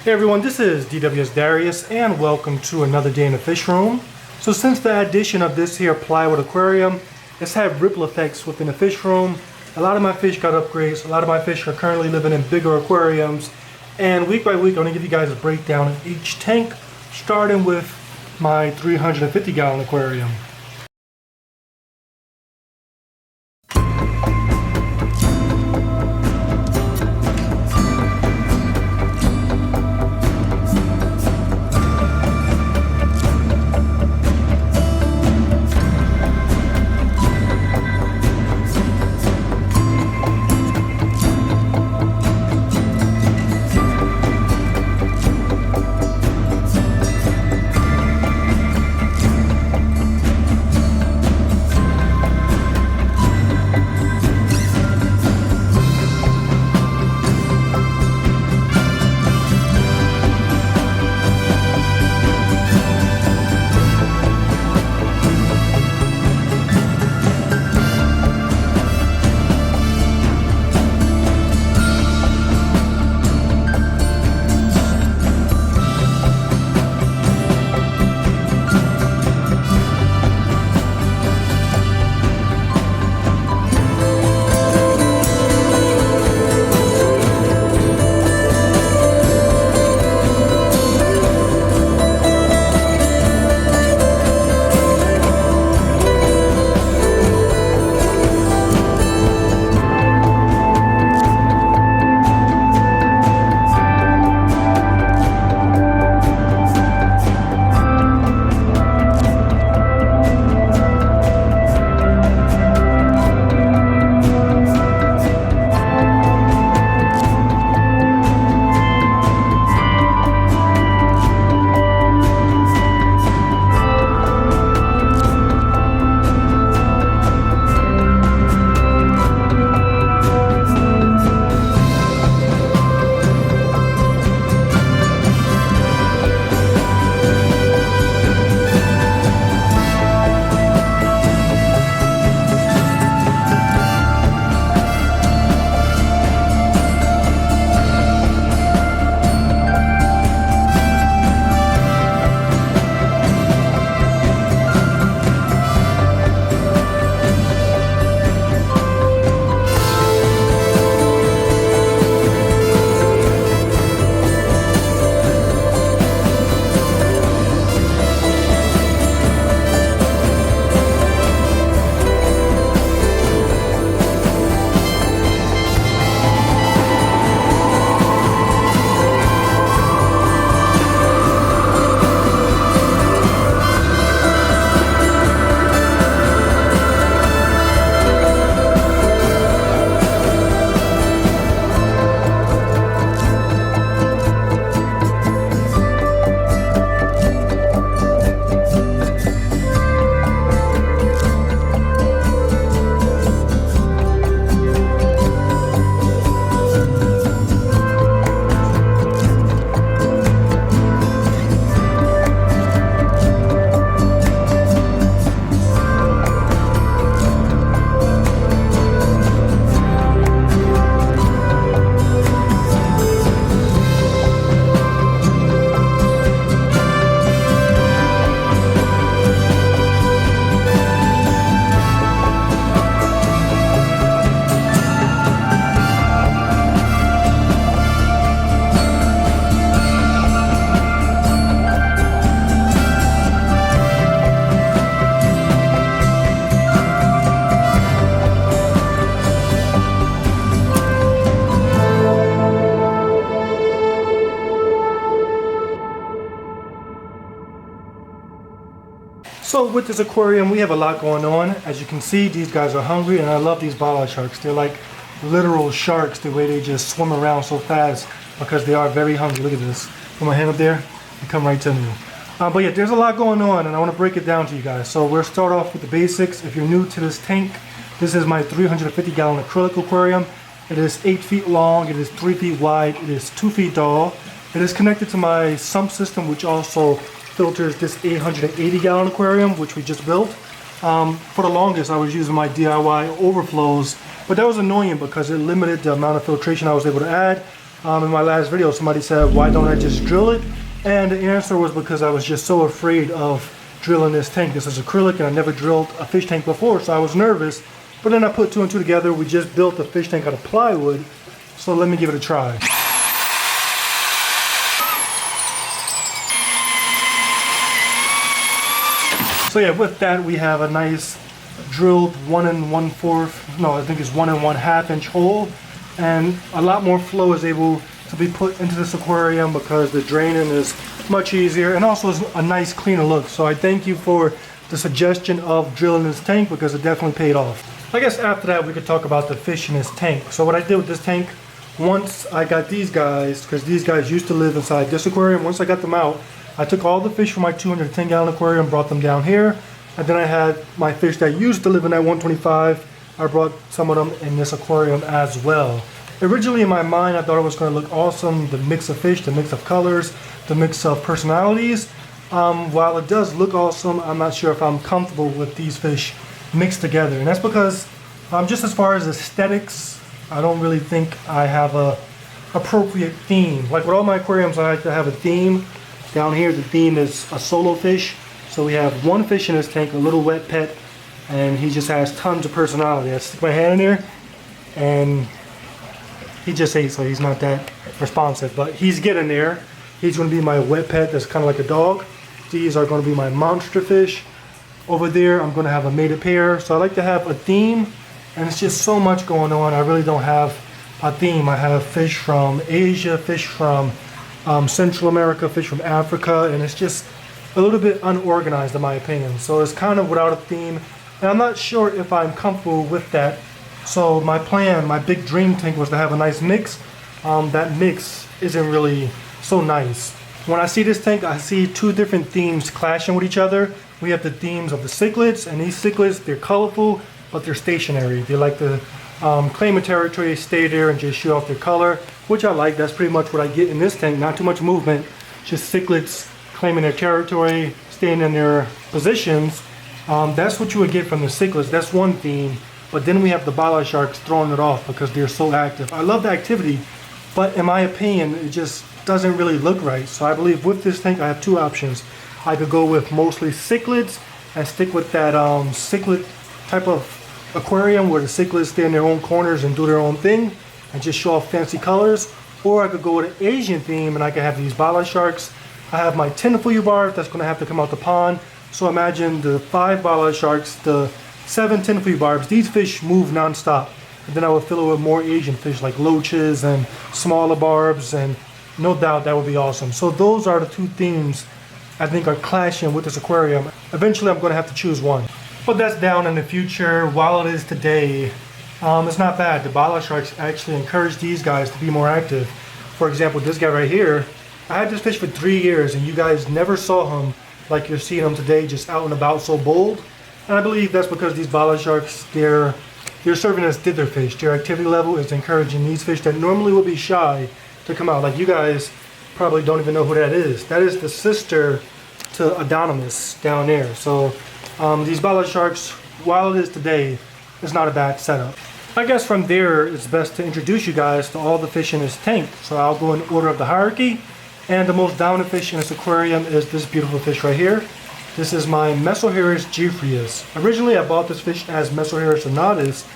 Hey everyone, this is DWS Darius and welcome to another day in the fish room. So since the addition of this here plywood aquarium, it's had ripple effects within the fish room. A lot of my fish got upgrades, a lot of my fish are currently living in bigger aquariums, and week by week I'm going to give you guys a breakdown of each tank, starting with my 350 gallon aquarium. So with this aquarium, we have a lot going on. As you can see, these guys are hungry, and I love these bollard sharks. They're like literal sharks, the way they just swim around so fast, because they are very hungry. Look at this. Put my hand up there, they come right to me. But yeah, there's a lot going on, and I want to break it down to you guys. So we'll start off with the basics. If you're new to this tank, this is my 350 gallon acrylic aquarium. It is 8 feet long, it is 3 feet wide, it is 2 feet tall. It is connected to my sump system, which also filters this 880 gallon aquarium, which we just built. For the longest, I was using my DIY overflows, but that was annoying because it limited the amount of filtration I was able to add. In my last video, somebody said, why don't I just drill it? And the answer was because I was just so afraid of drilling this tank. This is acrylic and I never drilled a fish tank before, so I was nervous. But then I put two and two together. We just built a fish tank out of plywood. So let me give it a try. So yeah, with that we have a nice drilled 1 1/4, no, I think it's 1 1/2 inch hole, and a lot more flow is able to be put into this aquarium because the draining is much easier and also is a nice cleaner look. So I thank you for the suggestion of drilling this tank because it definitely paid off. I guess after that we could talk about the fish in this tank. So what I did with this tank, once I got these guys, because these guys used to live inside this aquarium, once I got them out, I took all the fish from my 210 gallon aquarium, brought them down here, and then I had my fish that used to live in that 125. I brought some of them in this aquarium as well. Originally in my mind I thought it was going to look awesome, the mix of fish, the mix of colors, the mix of personalities. While it does look awesome, I'm not sure if I'm comfortable with these fish mixed together, and that's because just as far as aesthetics, I don't really think I have a appropriate theme. Like with all my aquariums, I like to have a theme. Down here the theme is a solo fish. So we have one fish in this tank, a little wet pet, and he just has tons of personality. I stick my hand in there and he just ate, so he's not that responsive, but he's getting there. He's going to be my wet pet that's kind of like a dog. These are going to be my monster fish. Over there I'm going to have a mated pair. So I like to have a theme, and it's just so much going on. I really don't have a theme. I have fish from Asia, fish from Central America, fish from Africa, and it's just a little bit unorganized in my opinion. So it's kind of without a theme, and I'm not sure if I'm comfortable with that. So my plan, my big dream tank was to have a nice mix. That mix isn't really so nice. When I see this tank, I see two different themes clashing with each other. We have the themes of the cichlids, and these cichlids, they're colorful, but they're stationary. They like to claim a territory, stay there, and just show off their color, which I like. That's pretty much what I get in this tank. Not too much movement, just cichlids claiming their territory, staying in their positions. That's what you would get from the cichlids. That's one theme. But then we have the bollard sharks throwing it off because they're so active. I love the activity, but in my opinion, it just doesn't really look right. So I believe with this tank, I have two options. I could go with mostly cichlids and stick with that cichlid type of aquarium where the cichlids stay in their own corners and do their own thing and just show off fancy colors. Or I could go with an Asian theme and I could have these bollard sharks. I have my 10 barbs that's going to have to come out the pond. So imagine the 5 bollard sharks, the 7 10 barbs. These fish move non-stop. And then I would fill it with more Asian fish like loaches and smaller barbs, and no doubt that would be awesome. So those are the two themes I think are clashing with this aquarium. Eventually I'm going to have to choose one. But that's down in the future. While it is today, it's not bad. The bollard sharks actually encourage these guys to be more active. For example, this guy right here, I had this fish for 3 years and you guys never saw him like you're seeing him today, just out and about so bold. And I believe that's because these bollard sharks, they're serving as dither fish. Their activity level is encouraging these fish that normally would be shy to come out. Like you guys probably don't even know who that is. That is the sister to Adonimus down there. So these bollard sharks, while it is today, is not a bad setup. I guess from there, it's best to introduce you guys to all the fish in this tank. So I'll go in order of the hierarchy. And the most dominant fish in this aquarium is this beautiful fish right here. This is my Mesoharis geoffreus. Originally I bought this fish as Mesoharis onatus,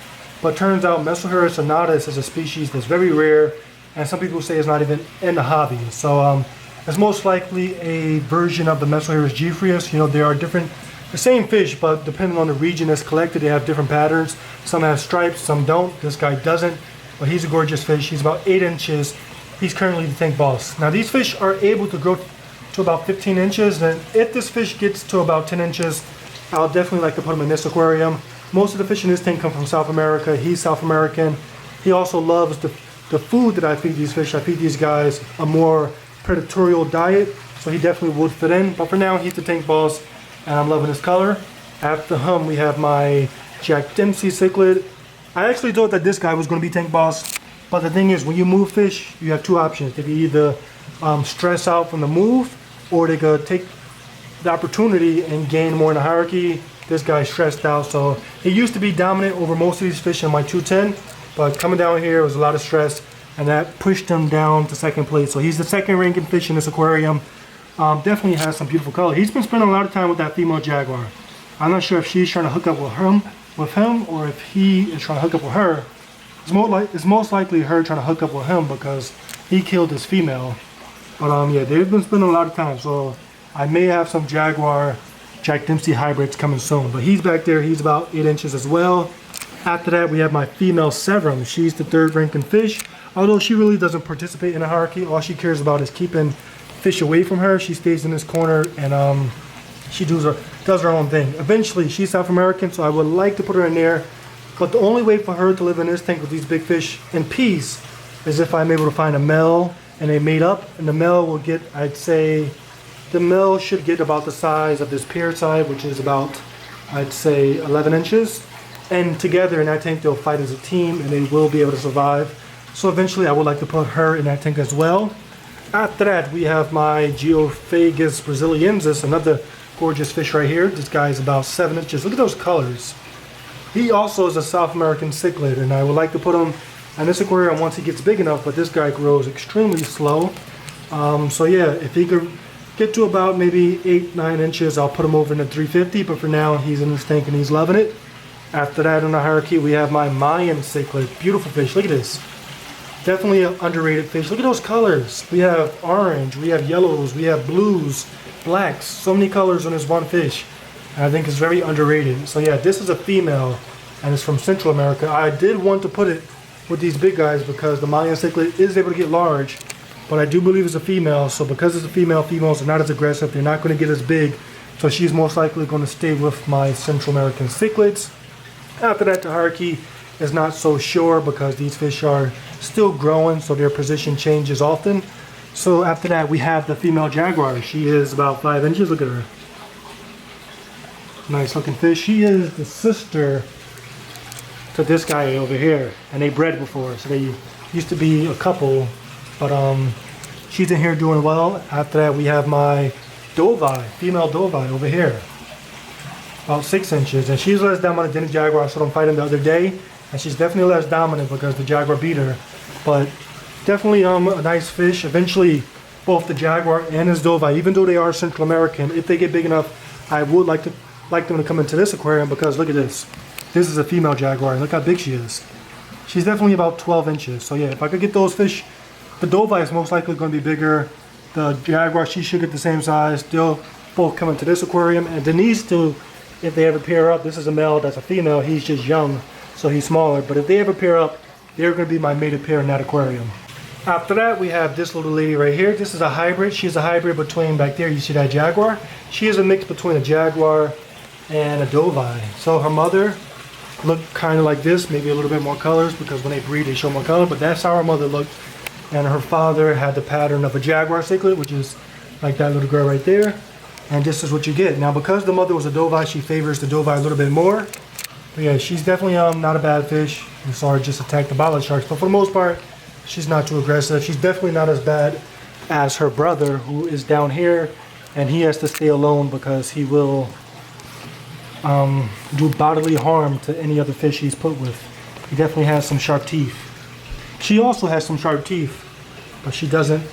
but turns out Mesoharis onatus is a species that's very rare, and some people say it's not even in the hobby. So it's most likely a version of the Mesoharis geoffreus. You know, there are different, the same fish, but depending on the region that's collected, they have different patterns. Some have stripes, some don't. This guy doesn't, but he's a gorgeous fish. He's about 8 inches. He's currently the tank boss. Now these fish are able to grow to about 15 inches, and if this fish gets to about 10 inches, I'll definitely like to put him in this aquarium. Most of the fish in this tank come from South America. He's South American. He also loves the food that I feed these fish. I feed these guys a more predatorial diet, so he definitely would fit in. But for now, he's the tank boss, and I'm loving his color. After him, we have my Jack Dempsey cichlid. I actually thought that this guy was going to be tank boss, but the thing is, when you move fish, you have two options. They can either stress out from the move, or they could take the opportunity and gain more in the hierarchy. This guy's stressed out, so he used to be dominant over most of these fish in my 210, but coming down here was a lot of stress, and that pushed him down to second place. So he's the second ranking fish in this aquarium. Definitely has some beautiful color. He's been spending a lot of time with that female jaguar. I'm not sure if she's trying to hook up with him, or if he is trying to hook up with her. It's most likely her trying to hook up with him because he killed his female. But yeah, they've been spending a lot of time. So I may have some Jaguar Jack Dempsey hybrids coming soon. But he's back there. He's about 8 inches as well. After that, we have my female Severum. She's the third ranking fish. Although she really doesn't participate in the hierarchy, all she cares about is keeping fish away from her. She stays in this corner and she does her own thing. Eventually, she's South American, so I would like to put her in there. But the only way for her to live in this tank with these big fish in peace is if I'm able to find a male and they mate up. And the male will get, I'd say, the male should get about the size of this pier side, which is about, I'd say, 11 inches. And together in that tank, they'll fight as a team and they will be able to survive. So eventually, I would like to put her in that tank as well. After that, we have my Geophagus brasiliensis, another gorgeous fish right here. This guy is about 7 inches. Look at those colors. He also is a South American cichlid, and I would like to put him in this aquarium once he gets big enough, but this guy grows extremely slow. So yeah, if he could get to about maybe 8-9 inches, I'll put him over in the 350, but for now, he's in this tank and he's loving it. After that in the hierarchy, we have my Mayan cichlid. Beautiful fish. Look at this. Definitely an underrated fish. Look at those colors. We have orange, we have yellows, we have blues, blacks. So many colors on this one fish. And I think it's very underrated. So yeah, this is a female and it's from Central America. I did want to put it with these big guys because the Mayan cichlid is able to get large, but I do believe it's a female. So because it's a female, females are not as aggressive. They're not going to get as big. So she's most likely going to stay with my Central American cichlids. After that, the hierarchy is not so sure because these fish are still growing, so their position changes often. So after that, we have the female jaguar. She is about 5 inches. Look at her. Nice looking fish. She is the sister to this guy over here, and they bred before, so they used to be a couple. But she's in here doing well. After that, we have my Dovai, female Dovai over here, about 6 inches, and she's less dominant than the jaguar. I saw them fighting the other day. And she's definitely less dominant because the jaguar beat her. But definitely a nice fish. Eventually, both the jaguar and his Dovai, even though they are Central American, if they get big enough, I would like them to come into this aquarium because look at this. This is a female jaguar. Look how big she is. She's definitely about 12 inches. So yeah, if I could get those fish, the Dovai is most likely going to be bigger. The jaguar, she should get the same size. They'll both come into this aquarium. And Denise too, if they ever pair up, this is a male, that's a female. He's just young. So he's smaller, but if they ever pair up, they're going to be my mated pair in that aquarium. After that, we have this little lady right here. This is a hybrid. She's a hybrid between, back there, you see that jaguar? She is a mix between a jaguar and a Dovai. So her mother looked kind of like this, maybe a little bit more colors because when they breed, they show more color, but that's how her mother looked. And her father had the pattern of a jaguar cichlid, which is like that little girl right there. And this is what you get. Now, because the mother was a Dovai, she favors the Dovai a little bit more. But yeah, she's definitely not a bad fish. We saw her just attack the bollard sharks, but for the most part, she's not too aggressive. She's definitely not as bad as her brother, who is down here, and he has to stay alone because he will do bodily harm to any other fish he's put with. He definitely has some sharp teeth. She also has some sharp teeth, but she doesn't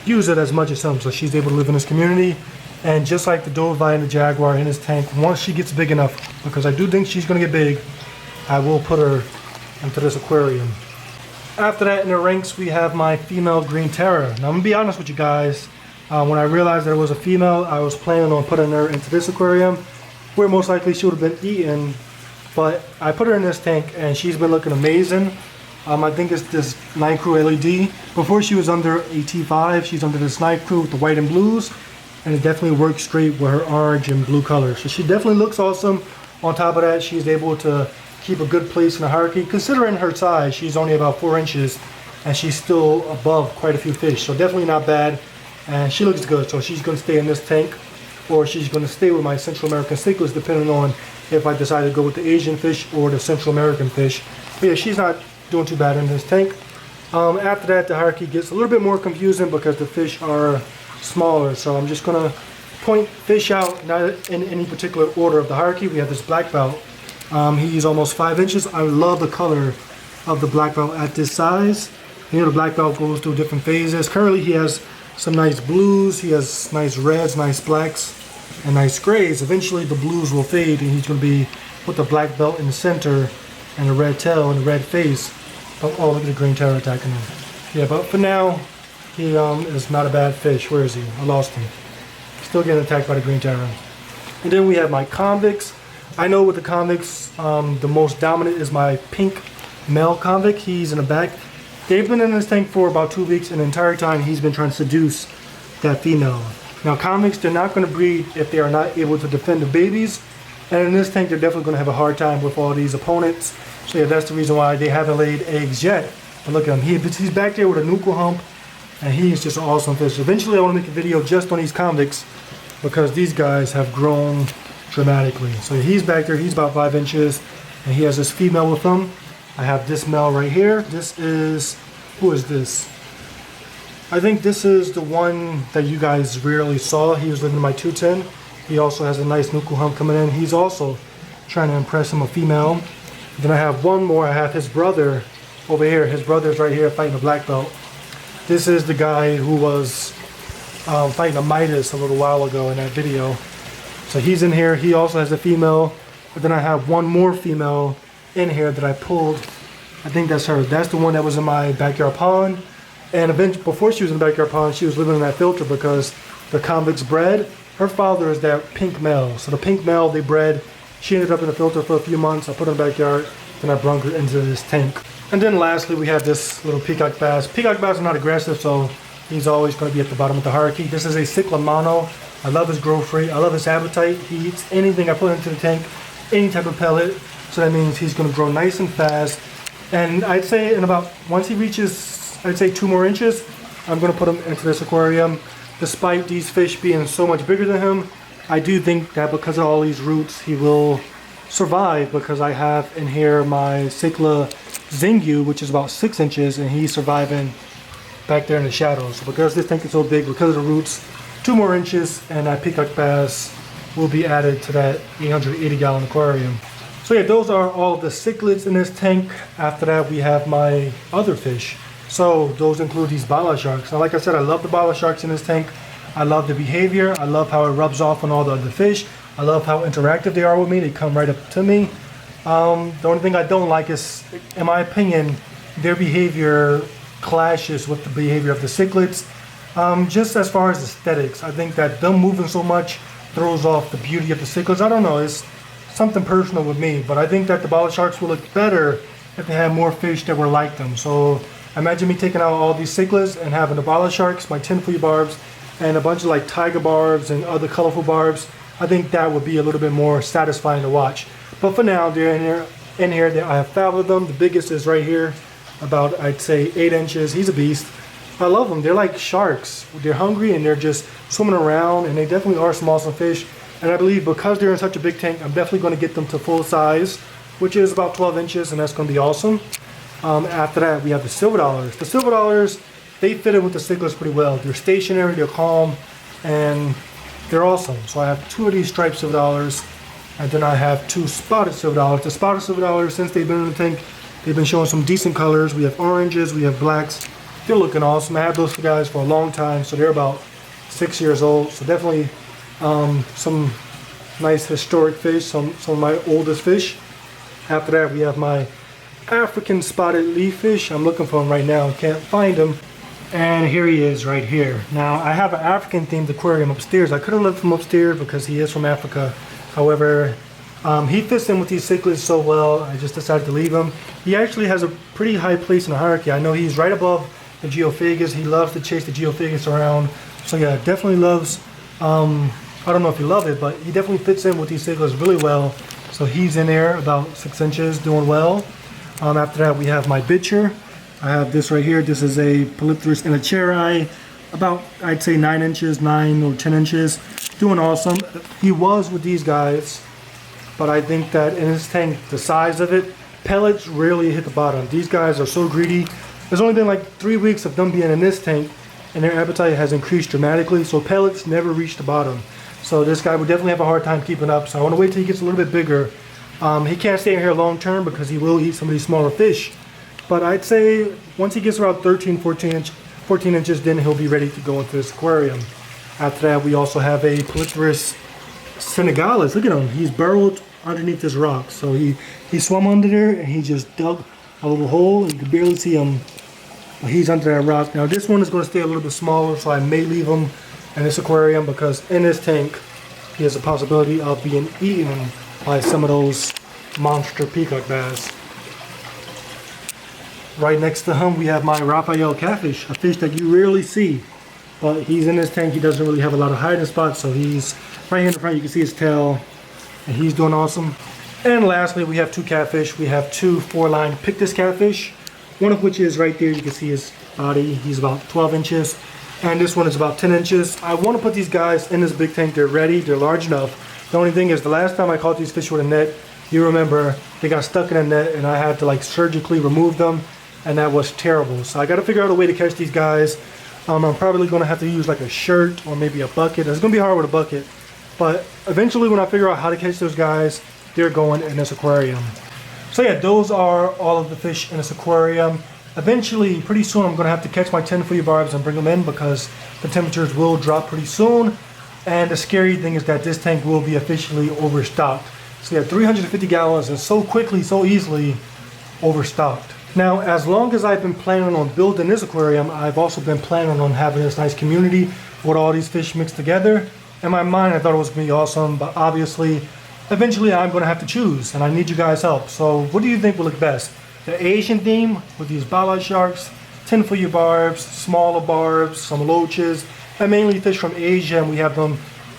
use it as much as him, so she's able to live in this community. And just like the Dovai and the jaguar in his tank, once she gets big enough, because I do think she's going to get big, I will put her into this aquarium. After that, in the ranks, we have my female green terror. Now, I'm going to be honest with you guys. When I realized there was a female, I was planning on putting her into this aquarium, where most likely she would have been eaten. But I put her in this tank, and she's been looking amazing. I think it's this Night Crew LED. Before she was under a T5, she's under this Night Crew with the white and blues. And it definitely works straight with her orange and blue colors. So she definitely looks awesome. On top of that, she's able to keep a good place in the hierarchy. Considering her size, she's only about 4 inches, and she's still above quite a few fish. So definitely not bad. And she looks good. So she's going to stay in this tank, or she's going to stay with my Central American cichlids, depending on if I decide to go with the Asian fish or the Central American fish. But yeah, she's not doing too bad in this tank. After that, the hierarchy gets a little bit more confusing because the fish are smaller, so I'm just gonna point fish out, not in any particular order of the hierarchy. We have this black belt. He's almost 5 inches. I love the color of the black belt at this size. You know, the black belt goes through different phases. Currently he has some nice blues, he has nice reds, nice blacks, and nice grays. Eventually the blues will fade and he's going to be with the black belt in the center and a red tail and a red face. Oh, look at the green terror attacking him. Yeah, but for now, he is not a bad fish. Where is he? I lost him. Still getting attacked by the green terror. And then we have my convicts. I know with the convicts, the most dominant is my pink male convict. He's in the back. They've been in this tank for about 2 weeks, and the entire time he's been trying to seduce that female. Now convicts, they're not going to breed if they are not able to defend the babies. And in this tank, they're definitely going to have a hard time with all these opponents. So yeah, that's the reason why they haven't laid eggs yet. But look at him, he's back there with a nuchal hump, and he's just an awesome fish. Eventually I want to make a video just on these convicts because these guys have grown dramatically. So he's back there, he's about 5 inches, and he has this female with him. I have this male right here. This is, who is this? I think this is the one that you guys rarely saw. He was living in my 210. He also has a nice nuchal hump coming in. He's also trying to impress him, a female. Then I have one more. I have his brother over here. His brother's right here fighting a black belt. This is the guy who was fighting a Midas a little while ago in that video. So he's in here. He also has a female. But then I have one more female in here that I pulled. I think that's her. That's the one that was in my backyard pond. And eventually, before she was in the backyard pond, she was living in that filter because the convicts bred. Her father is that pink male. So the pink male they bred. She ended up in the filter for a few months. I put her in the backyard. Then I brought her into this tank. And then lastly, we have this little peacock bass. Peacock bass are not aggressive, so he's always going to be at the bottom of the hierarchy. This is a cichlid mono. I love his growth rate. I love his appetite. He eats anything I put into the tank, any type of pellet. So that means he's going to grow nice and fast. And I'd say in about, once he reaches, I'd say 2 more inches, I'm going to put him into this aquarium. Despite these fish being so much bigger than him, I do think that because of all these roots, he will survive because I have in here my cichlid Zingu, which is about 6 inches, and he's surviving back there in the shadows. So because this tank is so big, because of the roots, 2 more inches, and that peacock bass will be added to that 880-gallon aquarium. So yeah, those are all the cichlids in this tank. After that, we have my other fish. So those include these bala sharks. Now, like I said, I love the bala sharks in this tank. I love the behavior. I love how it rubs off on all the other fish. I love how interactive they are with me. They come right up to me. The only thing I don't like is, in my opinion, their behavior clashes with the behavior of the cichlids. Just as far as aesthetics, I think that them moving so much throws off the beauty of the cichlids. I don't know, it's something personal with me, but I think that the bala sharks will look better if they had more fish that were like them. So imagine me taking out all these cichlids and having the bala sharks, my 10-foot barbs, and a bunch of like tiger barbs and other colorful barbs. I think that would be a little bit more satisfying to watch. But for now, they're in here. I have 5 of them. The biggest is right here, about I'd say 8 inches. He's a beast. I love them. They're like sharks. They're hungry and they're just swimming around, and they definitely are some awesome fish. And I believe because they're in such a big tank, I'm definitely going to get them to full size, which is about 12 inches, and that's going to be awesome. After that, we have the silver dollars. The silver dollars, they fit in with the cichlids pretty well. They're stationary, they're calm, and they're awesome. So I have 2 of these striped silver dollars, and then I have 2 spotted silver dollars. The spotted silver dollars, since they've been in the tank, they've been showing some decent colors. We have oranges, we have blacks. They're looking awesome. I have those guys for a long time, so they're about 6 years old. So definitely some nice historic fish, some of my oldest fish. After that, we have my African spotted leaf fish. I'm looking for him right now, can't find him. And here he is right here. Now I have an African themed aquarium upstairs. I could have left him upstairs because he is from Africa. However, he fits in with these cichlids so well, I just decided to leave him. He actually has a pretty high place in the hierarchy. I know he's right above the geophagus. He loves to chase the geophagus around. So yeah, definitely loves, I don't know if you love it, but he definitely fits in with these cichlids really well. So he's in there about 6 inches, doing well. After that, we have my bitcher. I have this right here. This is a Polypterus inacheri, about I'd say 9 inches, 9 or 10 inches, doing awesome. He was with these guys, but I think that in his tank, the size of it, pellets rarely hit the bottom. These guys are so greedy. There's only been like 3 weeks of them being in this tank, and their appetite has increased dramatically, so pellets never reach the bottom. So this guy would definitely have a hard time keeping up, so I want to wait till he gets a little bit bigger. He can't stay in here long term because he will eat some of these smaller fish. But I'd say once he gets around 14 inches, then he'll be ready to go into this aquarium. After that, we also have a Polypterus senegalis. Look at him. He's burrowed underneath this rock. So he swam under there and he just dug a little hole. And you can barely see him. He's under that rock. Now this one is going to stay a little bit smaller, so I may leave him in this aquarium because in this tank, he has a possibility of being eaten by some of those monster peacock bass. Right next to him, we have my Raphael catfish, a fish that you rarely see. But he's in this tank. He doesn't really have a lot of hiding spots, so he's right here in the front. You can see his tail, and he's doing awesome. And lastly, we have two catfish. We have two 4-line Pictus catfish, one of which is right there. You can see his body. He's about 12 inches, and this one is about 10 inches. I want to put these guys in this big tank. They're ready. They're large enough. The only thing is, the last time I caught these fish with a net, you remember, they got stuck in a net, and I had to like surgically remove them, and that was terrible. So I got to figure out a way to catch these guys. I'm probably going to have to use like a shirt or maybe a bucket. It's going to be hard with a bucket. But eventually when I figure out how to catch those guys, they're going in this aquarium. So yeah, those are all of the fish in this aquarium. Eventually, pretty soon, I'm going to have to catch my 10-foot barbs and bring them in because the temperatures will drop pretty soon. And the scary thing is that this tank will be officially overstocked. So yeah, 350 gallons is so quickly, so easily overstocked. Now, as long as I've been planning on building this aquarium, I've also been planning on having this nice community with all these fish mixed together. In my mind, I thought it was going to be awesome, but obviously, eventually I'm going to have to choose, and I need you guys' help. So what do you think will look best? The Asian theme with these bollard sharks, 10-foot barbs, smaller barbs, some loaches, and mainly fish from Asia, and we have them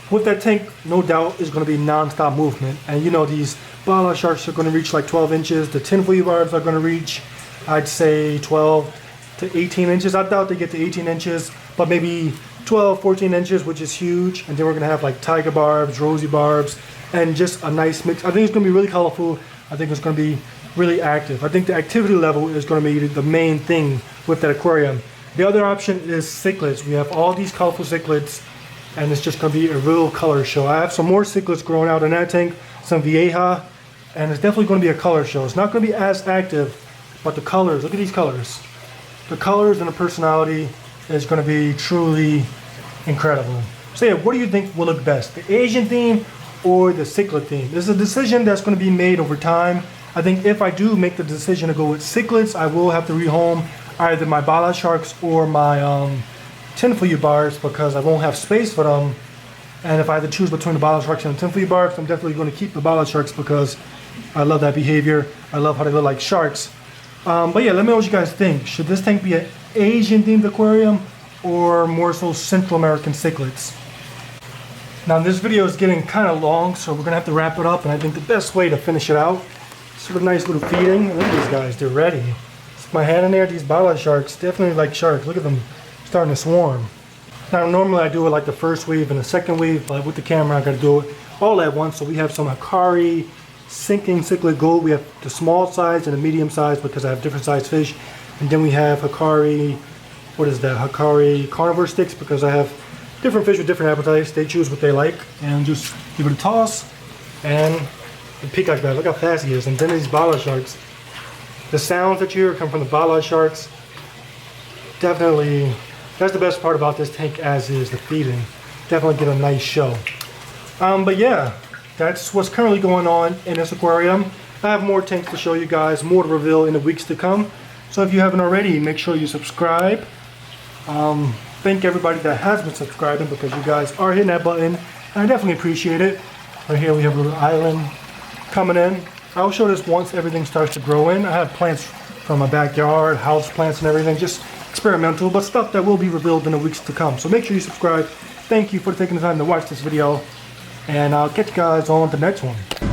with that tank, no doubt, is going to be non-stop movement. And you know, these bollard sharks are going to reach like 12 inches. The 10-foot barbs are going to reach, I'd say 12 to 18 inches. I doubt they get to 18 inches, but maybe 12, 14 inches, which is huge. And then we're going to have like tiger barbs, rosy barbs, and just a nice mix. I think it's going to be really colorful. I think it's going to be really active. I think the activity level is going to be the main thing with that aquarium. The other option is cichlids. We have all these colorful cichlids, and it's just going to be a real color show. I have some more cichlids growing out in that tank, some vieja, and it's definitely going to be a color show. It's not going to be as active, but the colors, look at these colors. The colors and the personality is going to be truly incredible. So yeah, what do you think will look best? The Asian theme or the cichlid theme? This is a decision that's going to be made over time. I think if I do make the decision to go with cichlids, I will have to rehome either my bollard sharks or my 10-foot barbs because I won't have space for them. And if I had to choose between the bollard sharks and the 10-foot barbs, I'm definitely going to keep the bollard sharks because I love that behavior. I love how they look like sharks. But yeah, let me know what you guys think. Should this tank be an Asian themed aquarium or more so Central American cichlids? Now this video is getting kind of long, so we're gonna have to wrap it up, and I think the best way to finish it out, sort of nice little feeding. Look at these guys, they're ready. Stick my hand in there. These bollard sharks definitely like sharks. Look at them starting to swarm. Now normally I do it like the first wave and the second wave, but with the camera I gotta do it all at once. So we have some Hikari sinking cichlid gold. We have the small size and the medium size because I have different size fish. And then we have Hikari, what is that? Hikari carnivore sticks because I have different fish with different appetites. They choose what they like and just give it a toss. And the peacock bass, look how fast he is. And then these bollard sharks. The sounds that you hear come from the bollard sharks. Definitely, that's the best part about this tank as is, the feeding. Definitely get a nice show. But yeah, that's what's currently going on in this aquarium. I have more tanks to show you guys, more to reveal in the weeks to come. So if you haven't already, make sure you subscribe. Thank everybody that has been subscribing because you guys are hitting that button. And I definitely appreciate it. Right here we have a little island coming in. I'll show this once everything starts to grow in. I have plants from my backyard, house plants and everything, just experimental, but stuff that will be revealed in the weeks to come. So make sure you subscribe. Thank you for taking the time to watch this video, and I'll catch you guys on the next one.